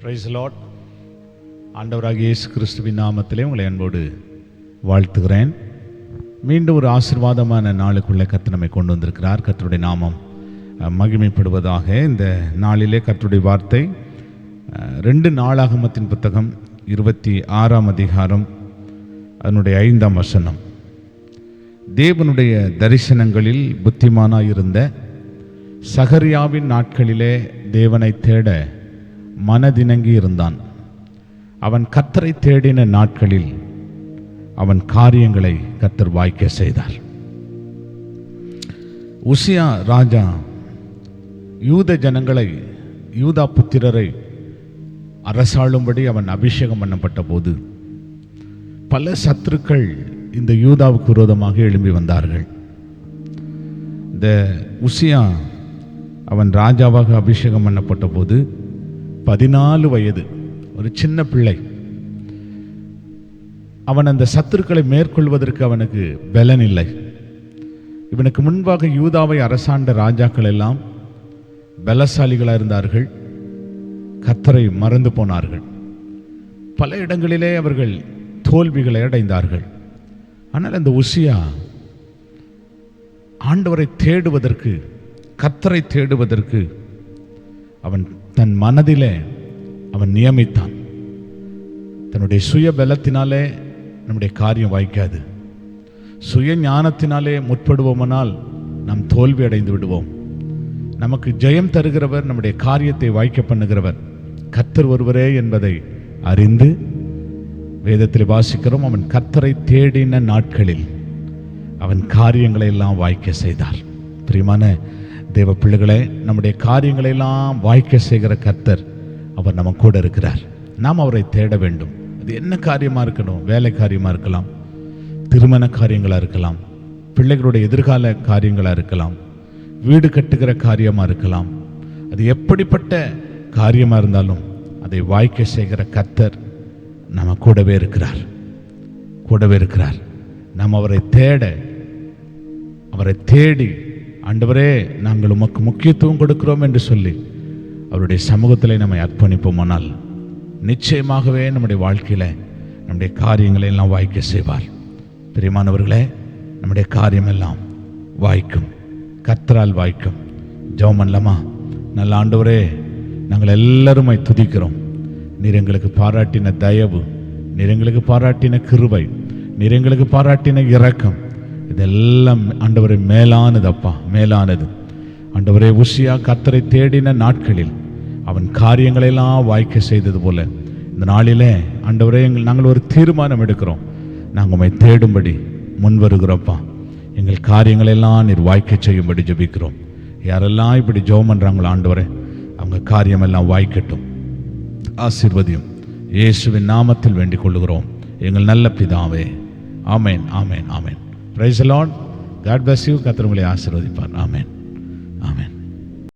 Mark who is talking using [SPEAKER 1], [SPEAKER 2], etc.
[SPEAKER 1] Praise the Lord. ஆண்டவராகிய இயேசு கிறிஸ்துவின் நாமத்திலே உங்களை அன்போடு வாழ்த்துகிறேன். மீண்டும் ஒரு ஆசீர்வாதமான நாளுக்குள்ளே கர்த்தர் நம்மை கொண்டு வந்திருக்கிறார். கர்த்தருடைய நாமம் மகிமைப்படுவதாக. இந்த நாளிலே கர்த்தருடைய வார்த்தை 2 நாளாகமத்தின் புத்தகம் 26ஆம் அதிகாரம் அதனுடைய 5ஆம் வசனம். தேவனுடைய தரிசனங்களில் புத்திமானாயிருந்த சகரியாவின் நாட்களிலே தேவனை தேட மனதிணங்கி இருந்தான். அவன் கர்த்தரை தேடின நாட்களில் அவன் காரியங்களை கர்த்தர் வாய்க்க செய்தார். உசியா ராஜா யூத ஜனங்களை, யூதா புத்திரரை அரசாளும்படி அவன் அபிஷேகம் பண்ணப்பட்ட போது பல சத்துருக்கள் இந்த யூதாவுக்கு விரோதமாக எழும்பி வந்தார்கள். இந்த உசியா அவன் ராஜாவாக அபிஷேகம் பண்ணப்பட்ட போது 14 வயது, ஒரு சின்ன பிள்ளை. அவன் அந்த சத்துருக்களை மேற்கொள்வதற்கு அவனுக்கு பலன் இல்லை. இவனுக்கு முன்பாக யூதாவை அரசாண்ட ராஜாக்கள் எல்லாம் பலசாலிகளாக இருந்தார்கள், கர்த்தரை மறந்து போனார்கள். பல இடங்களிலே அவர்கள் தோல்விகளை அடைந்தார்கள். ஆனால் அந்த உசியா ஆண்டவரை தேடுவதற்கு, கர்த்தரை தேடுவதற்கு அவன் தன் மனதிலே அவன் நியமித்தான். தன்னுடைய சுய பலத்தினாலே நம்முடைய காரியம் வாய்க்காது. சுய ஞானத்தினாலே முற்படுவோமானால் நாம் தோல்வி அடைந்து விடுவோம். நமக்கு ஜெயம் தருகிறவர், நம்முடைய காரியத்தை வாய்க்க பண்ணுகிறவர் கர்த்தர் ஒருவரே என்பதை அறிந்து வேதத்தில் வாசிக்கிறோம். அவன் கர்த்தரை தேடின நாட்களில் அவன் காரியங்களை எல்லாம் வாய்க்க செய்தார். பிரியமான தேவ பிள்ளைகளே, நம்முடைய காரியங்களை எல்லாம் வாய்க்க செய்கிற கர்த்தர் அவர் நம்ம கூட இருக்கிறார். நாம் அவரை தேட வேண்டும். அது என்ன காரியமாக இருக்கணும்? வேலை காரியமாக இருக்கலாம், திருமண காரியங்களாக இருக்கலாம், பிள்ளைகளுடைய எதிர்கால காரியங்களாக இருக்கலாம், வீடு கட்டுகிற காரியமாக இருக்கலாம். அது எப்படிப்பட்ட காரியமாக இருந்தாலும் அதை வாய்க்க செய்கிற கர்த்தர் நம்ம கூடவே இருக்கிறார், கூடவே இருக்கிறார். நாம் அவரை தேட, அவரை தேடி, ஆண்டவரே நாங்கள் உமக்கு முக்கியத்துவம் கொடுக்கிறோம் என்று சொல்லி அவருடைய சமூகத்தில் நம்மை அர்ப்பணிப்போமானால் நிச்சயமாகவே நம்முடைய வாழ்க்கையில் நம்முடைய காரியங்களை எல்லாம் வாய்க்க செய்வார். பிரியமானவர்களே, நம்முடைய காரியமெல்லாம் வாய்க்கும், கர்த்தரால் வாய்க்கும். ஜெபம் பண்ணலாமா? நல்ல ஆண்டவரே, நாங்கள் எல்லாருமே துதிக்கிறோம். நீர் எங்களுக்கு பாராட்டின தயவு, நீர் எங்களுக்கு பாராட்டின கிருபை, நீர் எங்களுக்கு பாராட்டின இரக்கம், இதெல்லாம் ஆண்டவரே மேலானது. அப்பா, மேலானது. ஆண்டவரே, உசியா கர்த்தரை தேடின நாட்களில் அவன் காரியங்களெல்லாம் வாய்க்க செய்தது போல இந்த நாளிலே ஆண்டவரே நாங்கள் ஒரு தீர்மானம் எடுக்கிறோம். நாங்கள் உம்மை தேடும்படி முன் வருகிறோம்ப்பா. எங்கள் காரியங்களெல்லாம் நீர் வாய்க்க செய்யும்படி ஜெபிக்கிறோம். யாரெல்லாம் இப்படி ஜெபம் பண்ணுறாங்களோ ஆண்டவரே, அவங்க காரியமெல்லாம் வாய்க்கட்டும். ஆசீர்வதியும் இயேசுவின் நாமத்தில் வேண்டிக் கொள்ளுகிறோம் எங்கள் நல்ல பிதாவே. ஆமேன், ஆமேன், ஆமேன். Praise the Lord. God bless you. கர்த்தர் உங்களை ஆசீர்வதிப்பார். ஆமென், ஆமென்.